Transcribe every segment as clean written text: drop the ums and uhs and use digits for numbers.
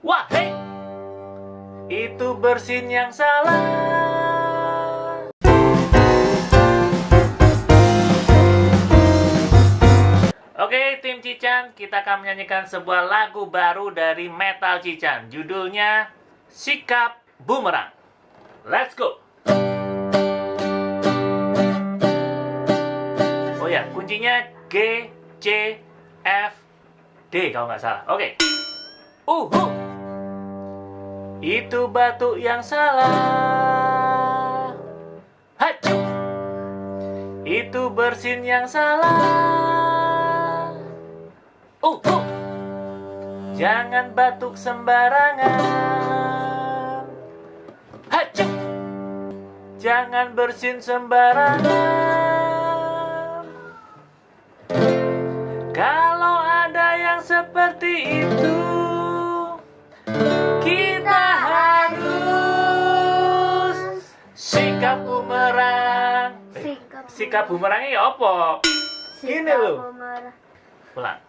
Wah, hei! Itu bersin yang salah. Oke, tim Cican, kita akan menyanyikan sebuah lagu baru dari Metal Cican. Judulnya Sikap Bumerang. Let's go! Oh ya, kuncinya G, C, F, D kalau nggak salah. Oke. Itu batu yang salah. Hacu. Itu bersin yang salah. Jangan batuk sembarangan. Hacu. Jangan bersin sembarangan. Kalau ada yang seperti itu, kita harus sikap bumerang. Sikap bumerangnya ya apa? Gini loh. Pulang.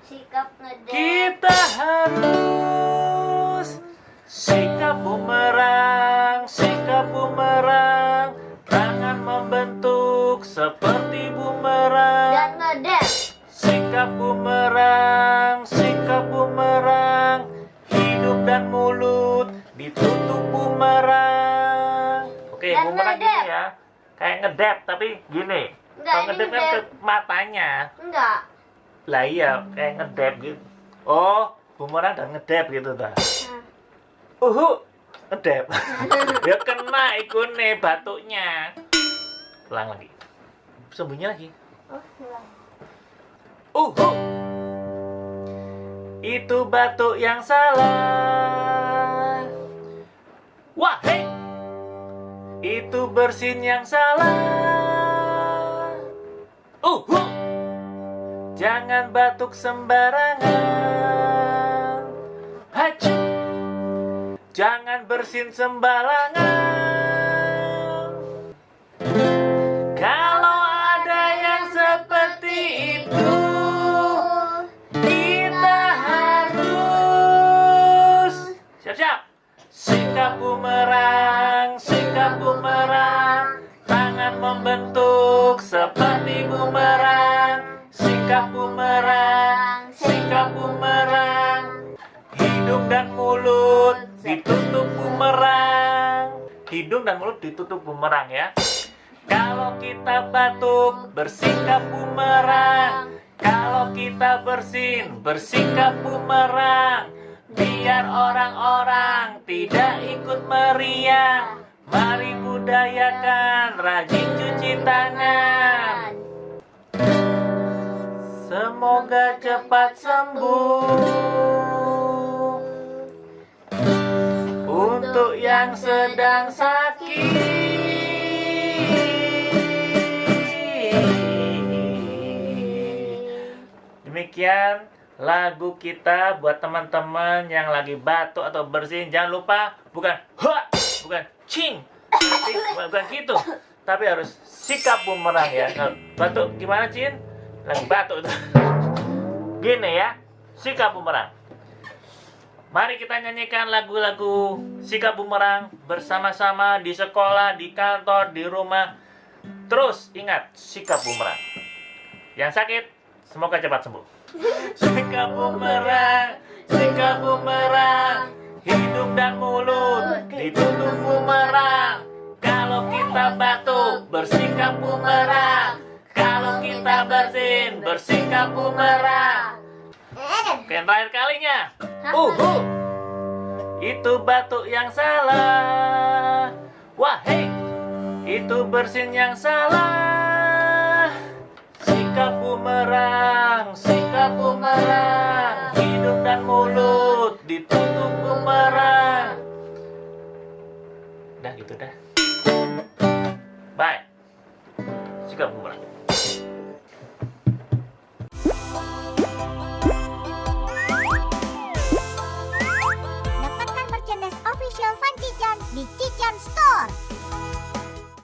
Sikap ngedep. Kita harus sikap bumerang, sikap bumerang. Tangan membentuk seperti bumerang. Dan ngedep. Sikap bumerang, sikap bumerang. Hidung dan mulut ditutup bumerang. Oke, Dan bumerang ngedep. gini ya. Kayak ngedep tapi gini. Enggak, Kalau ini ngedep kan ke ngedep. matanya. Enggak. Lah iya, kayak ngedep gitu. Oh, bumerang dan ngedep gitu dah. Ngedep. Ya kena ikune batuknya. Ulang lagi. Sembunyi lagi. Oh, hilang. Itu batuk yang salah. Wah, hei! Itu bersin yang salah. Jangan batuk sembarangan. Hacu. Jangan bersin sembarangan. Kalau ada yang seperti itu, kita harus siap-siap. Sikap bumerang, sikap bumerang. Tangan membentuk seperti bumerang. Sikap bumerang, sikap bumerang. Hidung dan mulut ditutup bumerang. Hidung dan mulut ditutup bumerang ya. Kalau kita batuk, bersikap bumerang. Kalau kita bersin, bersikap bumerang. Biar orang-orang tidak ikut meriang. Mari budayakan rajin cuci tangan. Semoga cepat sembuh. Untuk yang sedang sakit, demikian lagu kita buat teman-teman yang lagi batuk atau bersin. Jangan lupa bukan bukan cing, bukan gitu, tapi harus sikap bumerang ya. Kalau batuk gimana, Cin? Lagi batuk tuh. Gini ya, sikap bumerang. Mari kita nyanyikan lagu-lagu sikap bumerang bersama-sama di sekolah, di kantor, di rumah. Terus ingat sikap bumerang. Yang sakit semoga cepat sembuh. Sikap bumerang, sikap bumerang. Hidung dan mulut ditutup bumerang. Kalau kita batuk, bersikap bumerang. Kalau kita bersin, bersikap bumerang. Oke, yang terakhir kalinya. Itu batuk yang salah. Wah, hei! Itu bersin yang salah. Sikap bumerang, sikap bumerang. Hidung dan mulut ditutup bumerang. Udah gitu dah. Bye. Sikap bumerang.